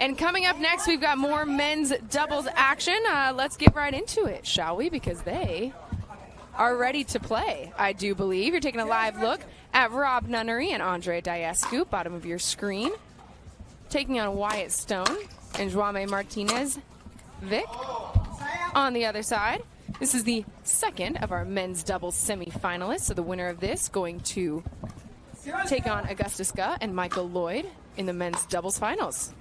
And coming up next, we've got more men's doubles action. Let's get right into it, shall we? Because they are ready to play, I do believe. You're taking a live look at Rob Nunnery and Andrei Daescu, bottom of your screen, taking on Wyatt Stone and Juame Martinez Vich on the other side. This is the second of our men's doubles semifinalists, so the winner of this going to take on Augustus Guh and Michael Lloyd in the men's doubles finals.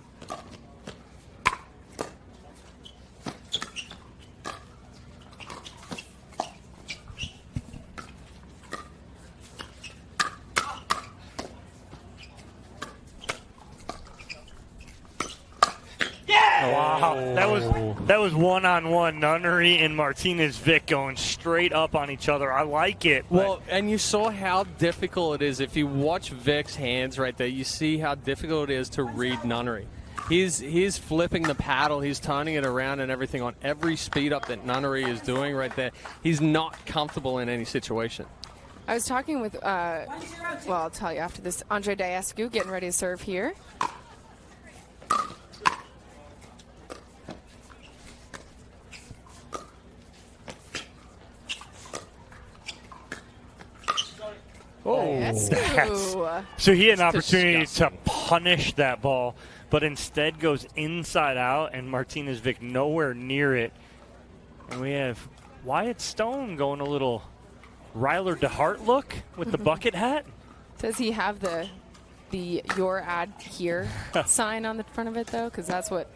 Wow, that was one-on-one. Nunnery and Martinez Vich going straight up on each other. I like it. Well, and you saw how difficult it is. If you watch Vich's hands right there, you see how difficult it is to read Nunnery. He's flipping the paddle. He's turning it around and everything on every speed up that Nunnery is doing right there. He's not comfortable in any situation. I was talking with, well, I'll tell you after this, Andrei Daescu getting ready to serve here. Oh, so he had an opportunity to punish that ball, but instead goes inside out, and Martinez Vich nowhere near it. And we have Wyatt Stone going a little Ryler DeHart look with the bucket hat. Does he have the "Your ad here" sign on the front of it though? Because that's what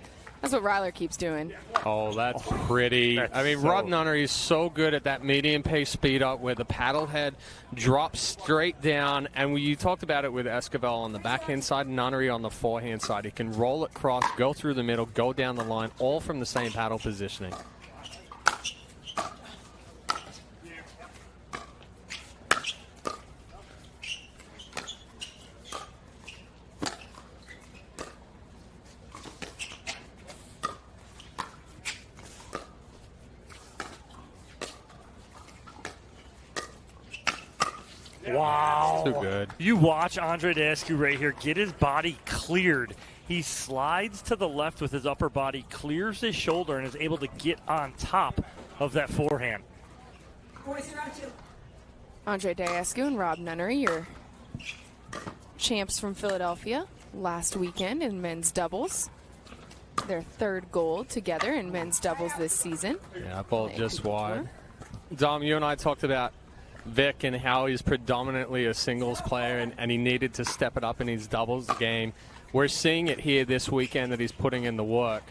Ryler keeps doing. Oh, that's pretty. I mean, Rob Nunnery is so good at that medium pace speed up where the paddle head drops straight down. And you talked about it with Esquivel on the backhand side and Nunnery on the forehand side. He can roll it cross, go through the middle, go down the line, all from the same paddle positioning. Wow. Too good. You watch Andrei Daescu right here get his body cleared. He slides to the left with his upper body, clears his shoulder, and is able to get on top of that forehand. Andrei Daescu and Rob Nunnery, your champs from Philadelphia last weekend in men's doubles. Their third gold together in men's doubles this season. Yeah, ball just wide. Dom, you and I talked about Vich and how he's predominantly a singles player and he needed to step it up in his doubles game. We're seeing it here this weekend that he's putting in the work.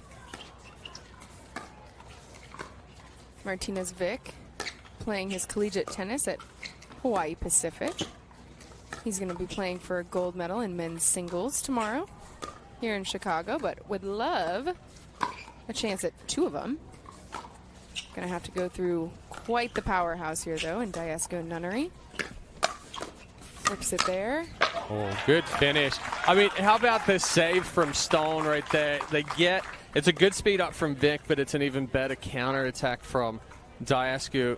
Martinez Vich playing his collegiate tennis at Hawaii Pacific. He's going to be playing for a gold medal in men's singles tomorrow here in Chicago, but would love a chance at two of them. Going to have to go through quite the powerhouse here, though, in Daescu and Nunnery. Flips it there. Oh, good finish. I mean, how about the save from Stone right there? It's a good speed up from Vich, but it's an even better counterattack from Daescu.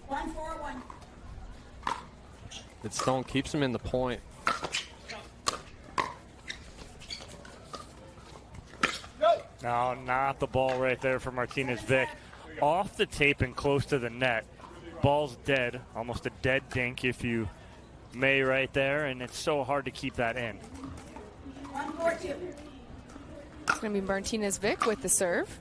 1-4-1. But Stone keeps him in the point. No, not the ball right there for Martinez Vich. Off the tape and close to the net. Ball's dead, almost a dead dink if you may right there, and it's so hard to keep that in. 1-4-2. It's going to be Martinez Vich with the serve.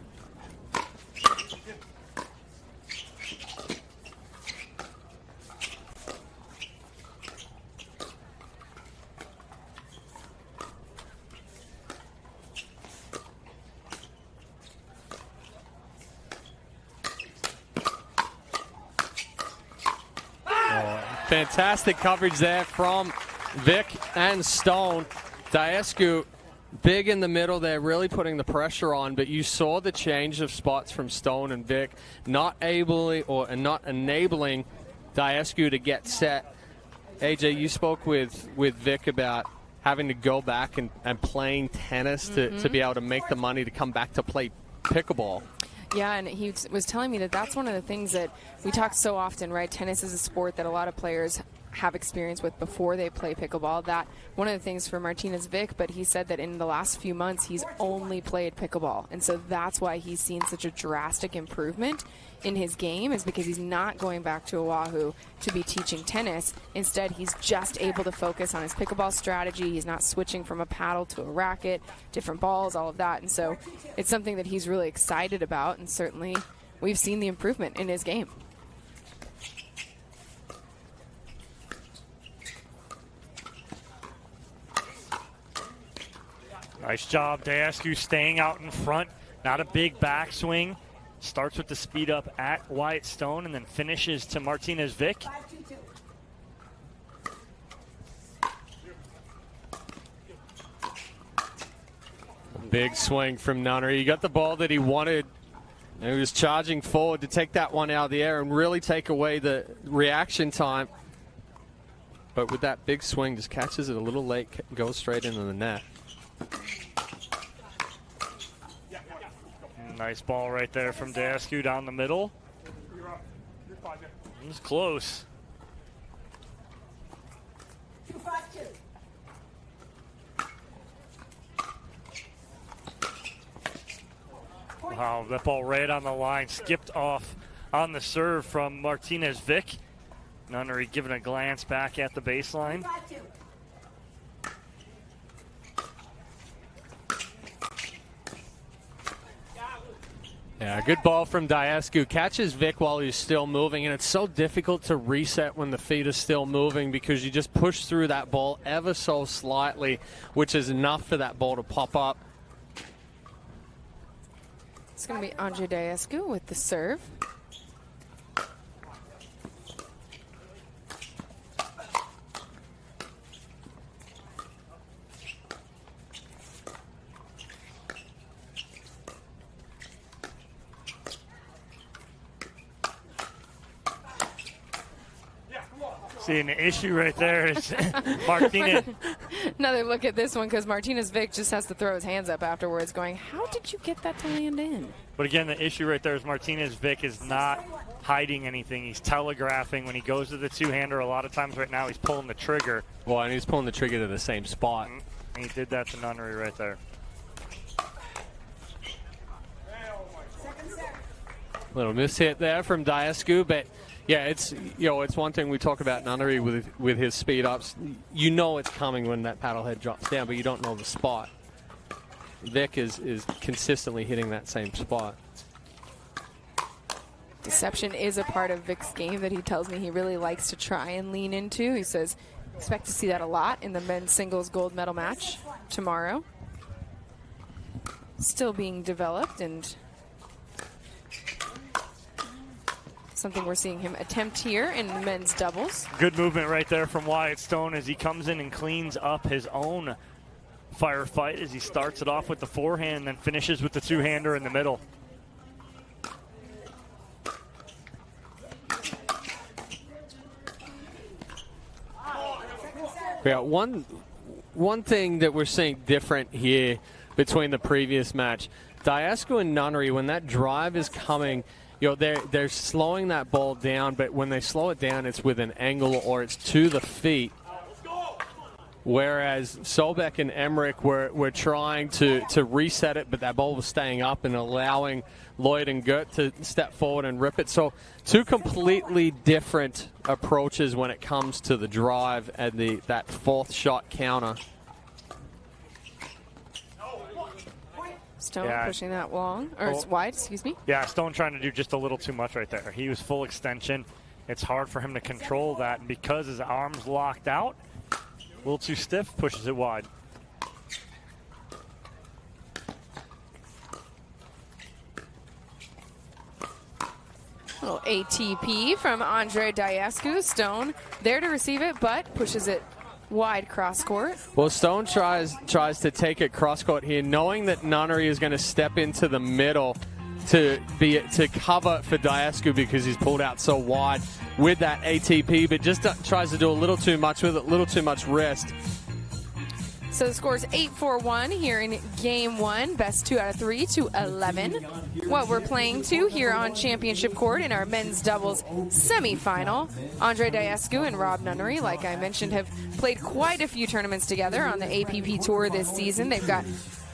Fantastic coverage there from Vich and Stone. Daescu big in the middle there, really putting the pressure on, but you saw the change of spots from Stone and Vich, not enabling Daescu to get set. AJ, you spoke with Vich about having to go back and playing tennis to be able to make the money to come back to play pickleball. Yeah, and he was telling me that that's one of the things that we talk so often, right? Tennis is a sport that a lot of players have experience with before they play pickleball. That one of the things for Martinez Vich, but he said that in the last few months he's only played pickleball, and so that's why he's seen such a drastic improvement in his game, is because he's not going back to Oahu to be teaching tennis. Instead, he's just able to focus on his pickleball strategy. He's not switching from a paddle to a racket, different balls, all of that, and so it's something that he's really excited about, and certainly we've seen the improvement in his game. Nice job, Daescu staying out in front. Not a big backswing. Starts with the speed up at Wyatt Stone and then finishes to Martinez Vich. 5-2-2. Big swing from Nunnery. He got the ball that he wanted, and he was charging forward to take that one out of the air and really take away the reaction time. But with that big swing, just catches it a little late, goes straight into the net. Nice ball right there from Daescu down the middle. It was close. 2-5-2. Wow, that ball right on the line, skipped off on the serve from Martinez Vich. Nunnery giving a glance back at the baseline. 5-2. Yeah, good ball from Daescu. Catches Vich while he's still moving, and it's so difficult to reset when the feet are still moving because you just push through that ball ever so slightly, which is enough for that ball to pop up. It's going to be Andrei Daescu with the serve. See, an issue right there is Martinez. Another look at this one, because Martinez Vich just has to throw his hands up afterwards going, how did you get that to land in? But again, the issue right there is Martinez Vich is not hiding anything. He's telegraphing. When he goes to the two-hander, a lot of times right now he's pulling the trigger. Well, and he's pulling the trigger to the same spot. And he did that to Nunnery right there. Little mishit there from Daescu, but yeah, it's it's one thing we talk about Nunnery with his speed ups. You know it's coming when that paddle head drops down, but you don't know the spot. Vich is consistently hitting that same spot. Deception is a part of Vich's game that he tells me he really likes to try and lean into. He says, expect to see that a lot in the men's singles gold medal match tomorrow. Still being developed, and something we're seeing him attempt here in men's doubles. Good movement right there from Wyatt Stone as he comes in and cleans up his own firefight as he starts it off with the forehand and then finishes with the two-hander in the middle. Yeah, one thing that we're seeing different here between the previous match, Daescu and Nunnery, when that drive is coming, they're slowing that ball down, but when they slow it down, it's with an angle or it's to the feet. Whereas Sobek and Emmerich were trying to reset it, but that ball was staying up and allowing Lloyd and Gert to step forward and rip it. So two completely different approaches when it comes to the drive and that fourth shot counter. Stone pushing that long, or it's wide, excuse me. Yeah, Stone trying to do just a little too much right there. He was full extension. It's hard for him to control that, and because his arm's locked out, a little too stiff, pushes it wide. Little ATP from Andrei Daescu. Stone there to receive it, but pushes it wide cross court. Well, Stone tries to take it cross court here, knowing that Nunnery is going to step into the middle to cover for Daescu because he's pulled out so wide with that ATP, but just tries to do a little too much with it, a little too much rest. So the score is 8-4-1 here in game 1. Best 2 out of 3 to 11. What we're playing to here on championship court in our men's doubles semifinal. Andrei Daescu and Rob Nunnery, like I mentioned, have played quite a few tournaments together on the APP Tour this season. They've got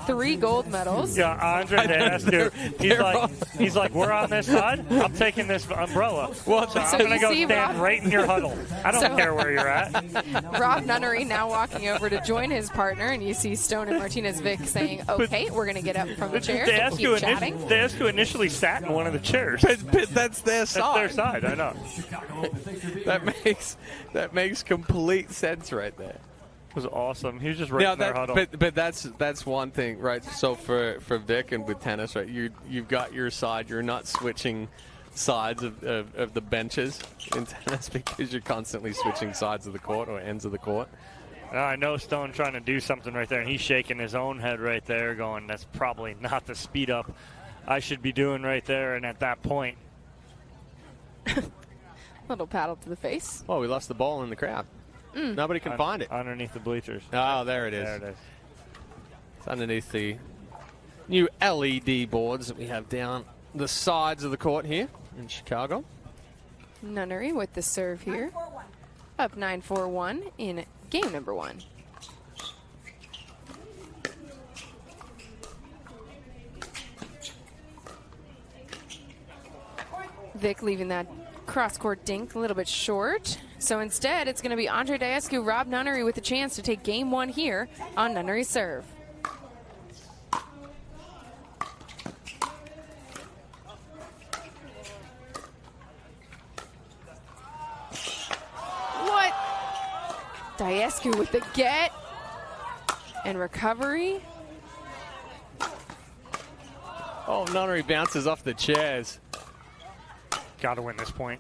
3 gold medals. Yeah, Andrei Daescu, he's like, we're on this side. I'm taking this umbrella. Well, so I'm going to go stand right in your huddle. I don't care where you're at. Rob Nunnery now walking over to join his partner, and you see Stone and Martinez Vich saying, okay, we're going to get up from the chairs and keep chatting. Daescu initially sat in one of the chairs. But that's their side. That's their side, I know. that makes complete sense right there. It was awesome. He was just right in their huddle. But that's one thing, right? So for Vic and with tennis, right, you've got your side. You're not switching sides of the benches in tennis because you're constantly switching sides of the court or ends of the court. I know Stone trying to do something right there, and he's shaking his own head right there, going, that's probably not the speed up I should be doing right there. And at that point, little paddle to the face. Oh, we lost the ball in the crowd. Nobody can find it. Underneath the bleachers. Oh, there it is. There it is. It's underneath the new LED boards that we have down the sides of the court here in Chicago. Nunnery with the serve here. Up 9-4-1 in game number 1. Vic leaving that cross-court dink a little bit short. So instead, it's going to be Andrei Daescu, Rob Nunnery with a chance to take game 1 here on Nunnery's serve. What? Daescu with the get and recovery. Oh, Nunnery bounces off the chairs. Got to win this point.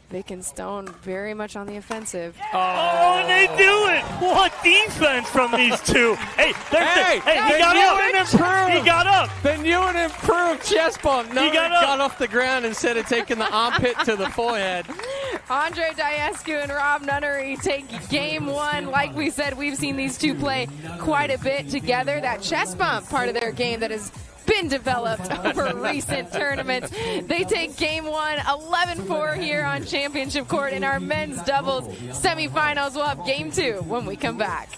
Vic and Stone very much on the offensive. Oh, and they do it! What defense from these two? Hey, he got up! He got up! The new and improved chest bump. No, he got off the ground instead of taking the armpit to the forehead. Andrei Daescu and Rob Nunnery take game 1. Like we said, we've seen these two play quite a bit together. That chest bump part of their game that has been developed over recent tournaments. They take game 1, 11-4 here on championship court in our men's doubles semifinals. We'll have game 2 when we come back.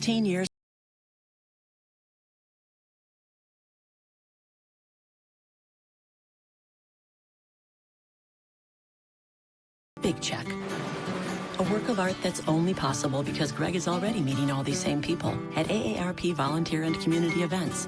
Years. Big check. A work of art that's only possible because Greg is already meeting all these same people at AARP volunteer and community events.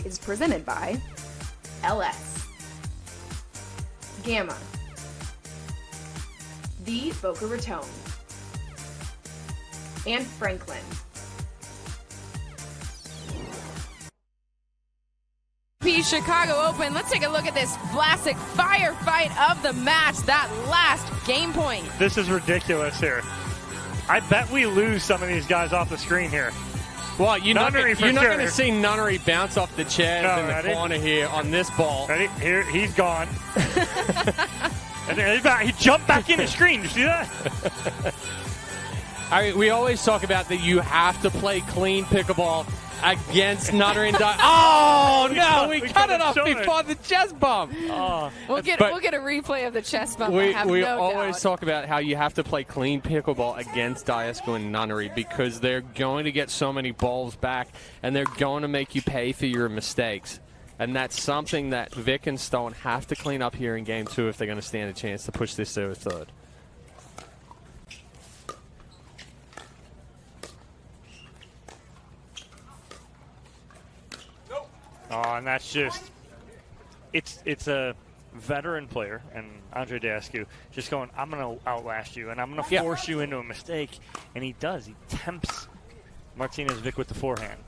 is presented by LS, Gamma, the Boca Raton, and Franklin. Chicago Open. Let's take a look at this classic firefight of the match, that last game point. This is ridiculous here. I bet we lose some of these guys off the screen here. Well, you're not going sure. to see Nunnery bounce off the chairs in the corner here on this ball. Ready? Here, he's gone. And then he jumped back in the screen. You see that? I mean, we always talk about that you have to play clean pickleball against Nunnery and Oh, no, we cut it off before the chest bump. We'll get a replay of the chest bump. We always talk about how you have to play clean pickleball against Daescu and Nunnery because they're going to get so many balls back and they're going to make you pay for your mistakes. And that's something that Vich and Stone have to clean up here in Game 2 if they're going to stand a chance to push this to a third. Oh, and that's just, it's a veteran player, and Andrei Daescu just going, I'm going to outlast you, and I'm going to force you into a mistake. And he does. He tempts Martinez Vich with the forehand.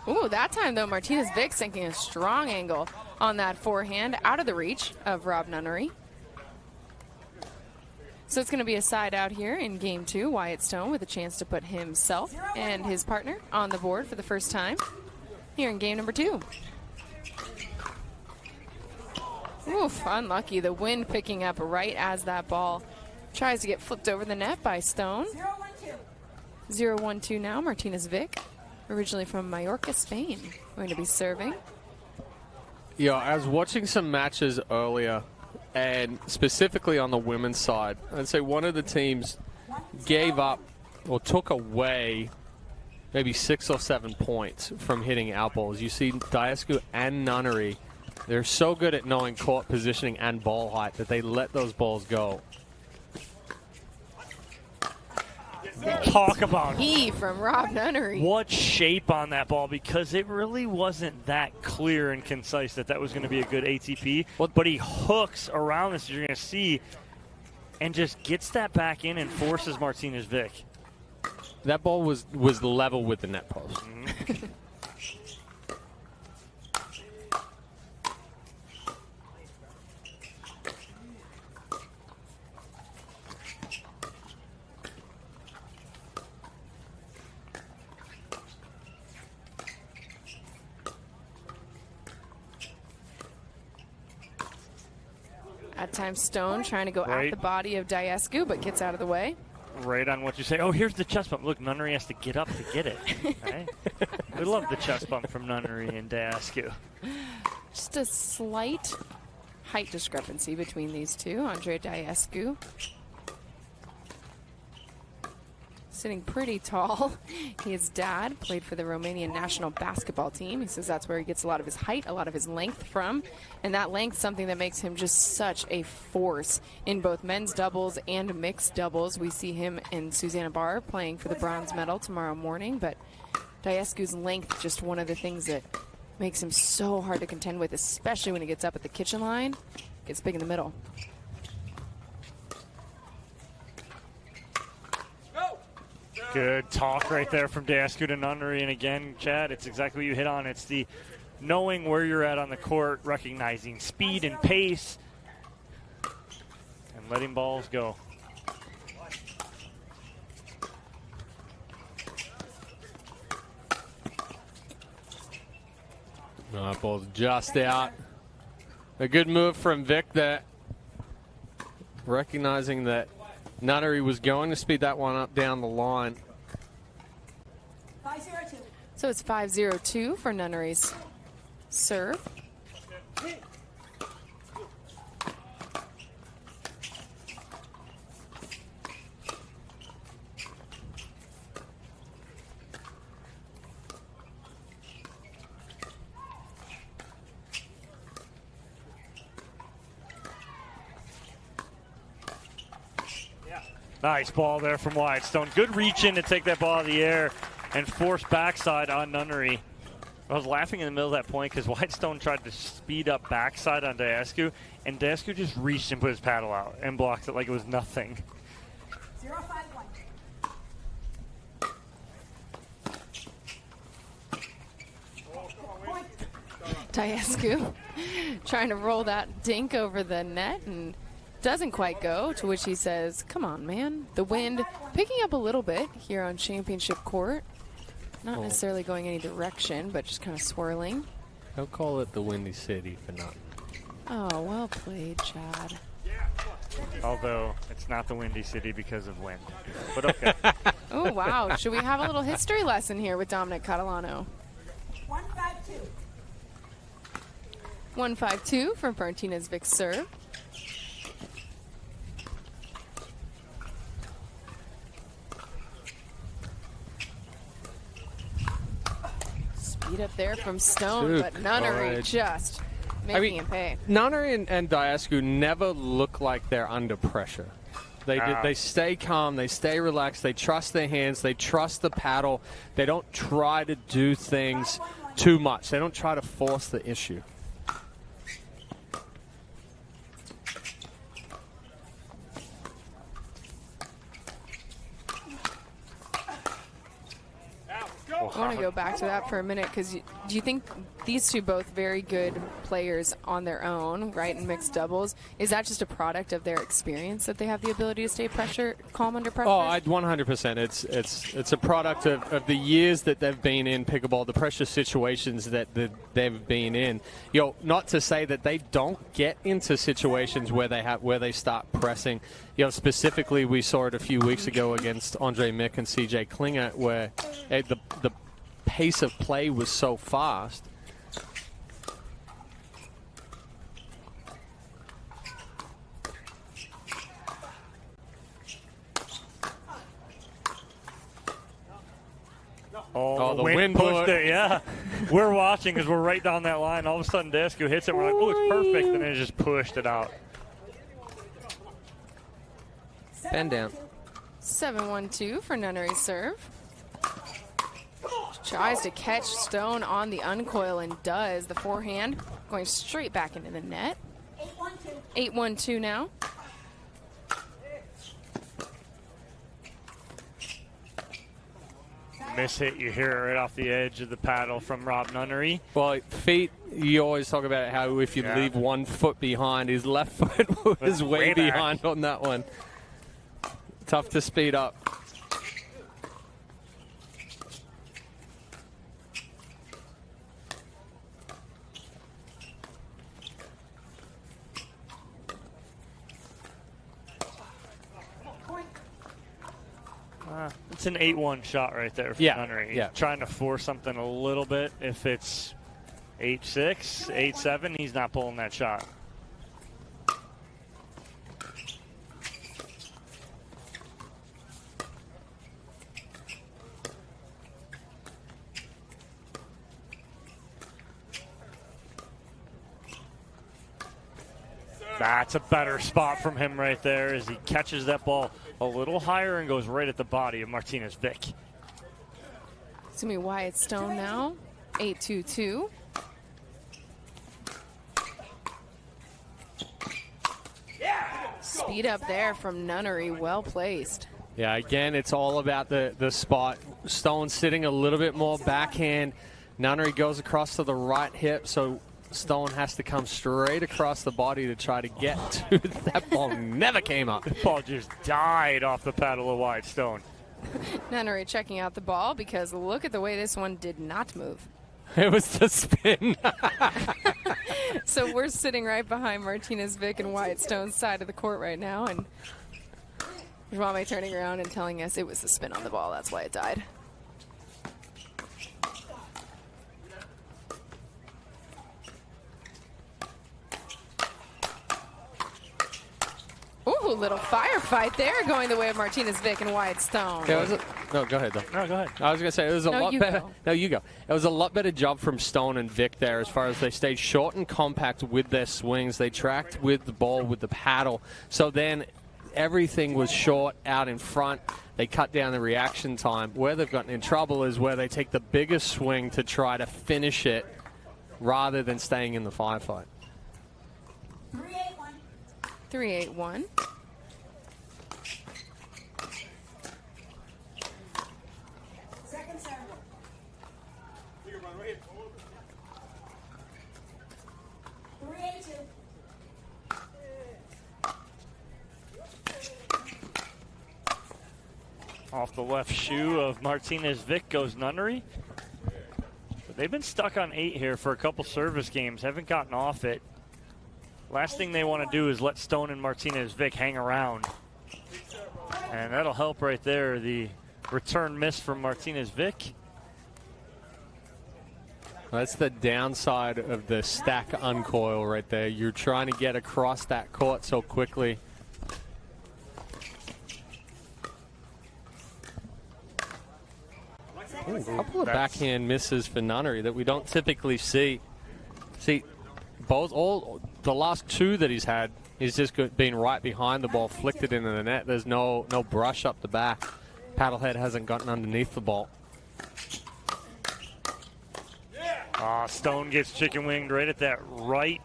Ooh, that time, though, Martinez Vich sinking a strong angle on that forehand out of the reach of Rob Nunnery. So it's going to be a side out here in Game 2. Wyatt Stone with a chance to put himself and his partner on the board for the first time here in game number 2. Oof, unlucky. The wind picking up right as that ball tries to get flipped over the net by Stone. 0-1-2 now. Martinez Vich, originally from Mallorca, Spain, going to be serving. Yeah, I was watching some matches earlier, and specifically on the women's side, I'd say one of the teams gave up or took away maybe 6 or 7 points from hitting out balls. You see Daescu and Nunnery, they're so good at knowing court positioning and ball height that they let those balls go. Talk about from Rob Nunnery. What shape on that ball, because it really wasn't that clear and concise that was going to be a good ATP. But he hooks around this, you're going to see, and just gets that back in and forces Martinez Vich. That ball was level with the net post. Mm-hmm. At times, Stone trying to go at the body of Daescu, but gets out of the way. Right on what you say. Oh, here's the chest bump. Look, Nunnery has to get up to get it. Right? We love the chest bump from Nunnery and Daescu. Just a slight height discrepancy between these two. Andrei Daescu sitting pretty tall. His dad played for the Romanian national basketball team. He says that's where he gets a lot of his height, a lot of his length from. And that length, something that makes him just such a force in both men's doubles and mixed doubles. We see him and Susanna Barr playing for the bronze medal tomorrow morning. But Daescu's length, just one of the things that makes him so hard to contend with, especially when he gets up at the kitchen line. Gets big in the middle. Good talk right there from Daescu to Nunnery. And again, Chad, it's exactly what you hit on. It's the knowing where you're at on the court, recognizing speed and pace, and letting balls go. No, that ball's just out. A good move from Vich there, recognizing that Nunnery was going to speed that one up down the line. 5-0-2. So it's 5-0-2 for Nunnery's serve. Nice ball there from Wyatt Stone. Good reach in to take that ball out of the air. and force backside on Nunnery. I was laughing in the middle of that point because Wyatt Stone tried to speed up backside on Daescu, and Daescu just reached and put his paddle out and blocked it like it was nothing. 0-5-1. Daescu trying to roll that dink over the net and doesn't quite go, to which he says, come on, man. The wind picking up a little bit here on Championship Court. Not necessarily going any direction, but just kind of swirling. Don't call it the Windy City for nothing. Oh, well played, Chad. Although it's not the Windy City because of wind. But okay. Oh, wow. Should we have a little history lesson here with Dominic Catalano? 1-5-2. 1-5-2 from Martinez Vich serve. Speed up there from Stone, Dude, but Nunnery just making him pay. Nunnery and Daescu never look like they're under pressure. They stay calm, they stay relaxed, they trust their hands, they trust the paddle. They don't try to do things too much. They don't try to force the issue. I want to go back to that for a minute because do you think these two both very good players on their own, right, in mixed doubles? Is that just a product of their experience that they have the ability to stay calm under pressure? Oh, 100%. It's a product of the years that they've been in pickleball, the pressure situations that they've been in. You know, not to say that they don't get into situations where they start pressing. You know, specifically, we saw it a few weeks ago against Andrei Mick and CJ Klinger, where the pace of play was so fast. Oh, the wind pushed it, yeah. We're watching because we're right down that line. All of a sudden, Daescu hits it. We're like, oh, it's perfect. And then it just pushed it out. Bend down. 7-1-2 for Nunnery serve. Tries to catch Stone on the uncoil and does. The forehand going straight back into the net. 8-1-2. 8-1-2 now. Miss hit, you hear it right off the edge of the paddle from Rob Nunnery. Well, feet, you always talk about how if you leave 1 foot behind, his left foot was way behind on that one. Tough to speed up. It's an 8-1 shot right there for Nunnery. Yeah. Trying to force something a little bit. If it's 8-6, 8-7, he's not pulling that shot. That's a better spot from him right there as he catches that ball a little higher and goes right at the body of Martinez Vich. It's going to be Wyatt Stone now. 8-2-2. Speed up there from Nunnery. Well placed. Yeah, again, it's all about the spot. Stone sitting a little bit more backhand. Nunnery goes across to the right hip, so Stone has to come straight across the body to try to get to that ball. Never came up. The ball just died off the paddle of Wyatt Stone. Nunnery checking out the ball because look at the way this one did not move. It was the spin. So we're sitting right behind Martinez Vich and Wyatt Stone's side of the court right now, and Juame turning around and telling us it was the spin on the ball. That's why it died. Ooh, little firefight there going the way of Martinez Vich and Wyatt Stone. Yeah, no, go ahead, though. No, go ahead. I was going to say, it was a lot better. Go. No, you go. It was a lot better job from Stone and Vich there as far as they stayed short and compact with their swings. They tracked with the ball, with the paddle. So then everything was short out in front. They cut down the reaction time. Where they've gotten in trouble is where they take the biggest swing to try to finish it rather than staying in the firefight. 381. 381. Second serve. 382. Off the left shoe of Martinez Vich goes Nunnery. But they've been stuck on 8 here for a couple service games. Haven't gotten off it. Last thing they want to do is let Stone and Martinez Vich hang around. And that'll help right there. The return miss from Martinez Vich. That's the downside of the stack uncoil right there. You're trying to get across that court so quickly. Ooh, a couple of backhand misses for Nunnery that we don't typically see. See, all the last 2 that he's had, he's just been right behind the ball, flicked it into the net. There's no brush up the back. Paddlehead hasn't gotten underneath the ball. Stone gets chicken winged right at that right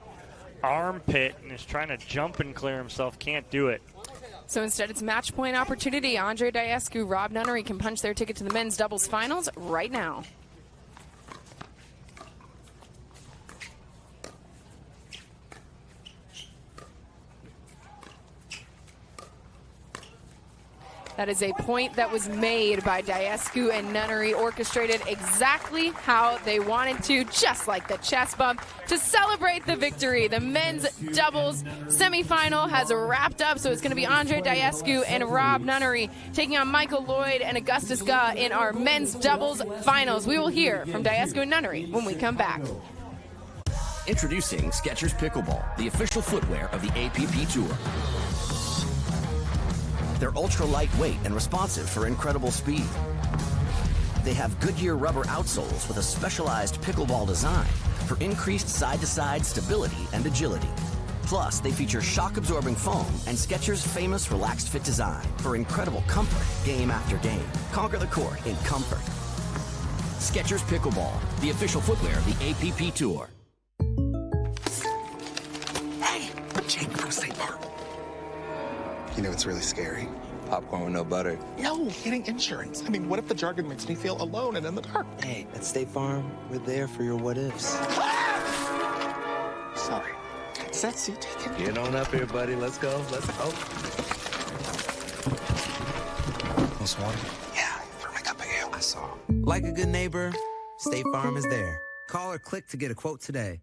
armpit and is trying to jump and clear himself. Can't do it. So instead, it's match point opportunity. Andrei Daescu, Rob Nunnery can punch their ticket to the men's doubles finals right now. That is a point that was made by Daescu and Nunnery, orchestrated exactly how they wanted to, just like the chest bump, to celebrate the victory. The men's doubles semifinal has wrapped up, so it's going to be Andrei Daescu and Rob Nunnery taking on Michael Lloyd and Augustus Guh in our men's doubles finals. We will hear from Daescu and Nunnery when we come back. Introducing Skechers Pickleball, the official footwear of the APP Tour. They're ultra lightweight and responsive for incredible speed. They have Goodyear rubber outsoles with a specialized pickleball design for increased side-to-side stability and agility. Plus, they feature shock-absorbing foam and Skechers' famous relaxed fit design for incredible comfort game after game. Conquer the court in comfort. Skechers Pickleball, the official footwear of the APP Tour. Hey, I'm Jake from State Farm. You know, it's really scary. Popcorn with no butter. No, getting insurance. I mean, what if the jargon makes me feel alone and in the dark? Hey, at State Farm, we're there for your what ifs. Sorry. Is that seat taken? Get on up here, buddy. Let's go. Let's go. This one? Yeah, throw my cup of ale. I saw. Like a good neighbor, State Farm is there. Call or click to get a quote today.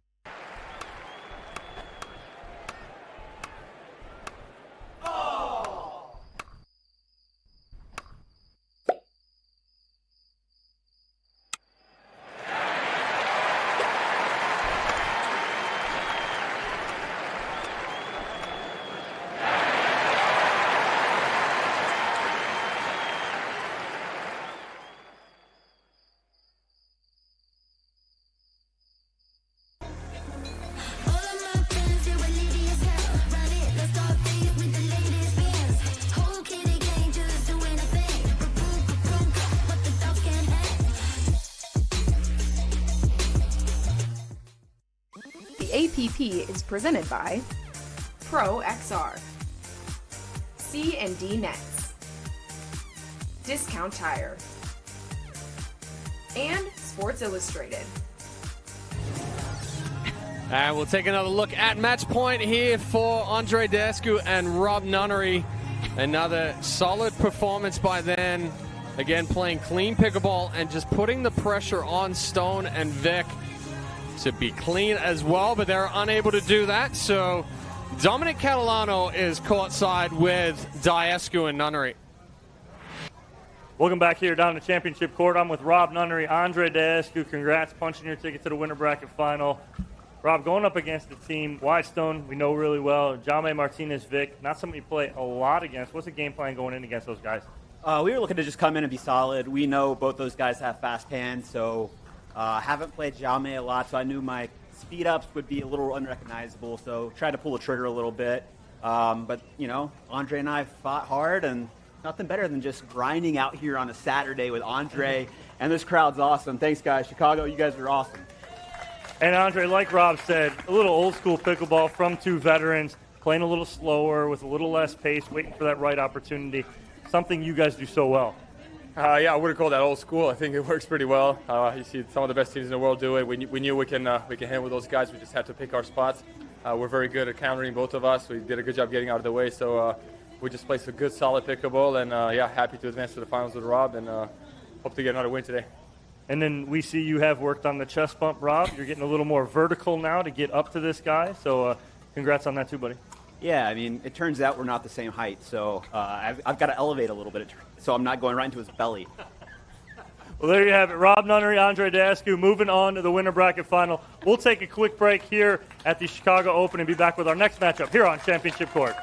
APP is presented by Pro XR, C&D Nets, Discount Tire, and Sports Illustrated. And we'll take another look at match point here for Andrei Daescu and Rob Nunnery. Another solid performance by them. Again, playing clean pickleball and just putting the pressure on Stone and Vich to be clean as well, but they're unable to do that. So Dominic Catalano is courtside with Daescu and Nunnery. Welcome back here down to championship court. I'm with Rob Nunnery, Andrei Daescu. Congrats punching your ticket to the winter bracket final. Rob, going up against the team, Wyatt Stone, we know really well. Juame Martinez Vich, not somebody you play a lot against. What's the game plan going in against those guys? We were looking to just come in and be solid. We know both those guys have fast hands, so haven't played Juame a lot, so I knew my speed ups would be a little unrecognizable, so tried to pull the trigger a little bit. But, Andrei and I fought hard, and nothing better than just grinding out here on a Saturday with Andrei. And this crowd's awesome. Thanks, guys. Chicago, you guys are awesome. And Andrei, like Rob said, a little old school pickleball from two veterans, playing a little slower with a little less pace, waiting for that right opportunity. Something you guys do so well. Yeah, I wouldn't call that old school. I think it works pretty well. You see some of the best teams in the world do it. We knew we can handle those guys. We just had to pick our spots. We're very good at countering, both of us. We did a good job getting out of the way. So we just played a good, solid pickleball. And, happy to advance to the finals with Rob and hope to get another win today. And then we see you have worked on the chest bump, Rob. You're getting a little more vertical now to get up to this guy. So congrats on that too, buddy. Yeah, I mean, it turns out we're not the same height. So I've got to elevate a little bit so I'm not going right into his belly. Well, there you have it. Rob Nunnery, Andrei Daescu moving on to the winner bracket final. We'll take a quick break here at the Chicago Open and be back with our next matchup here on Championship Court.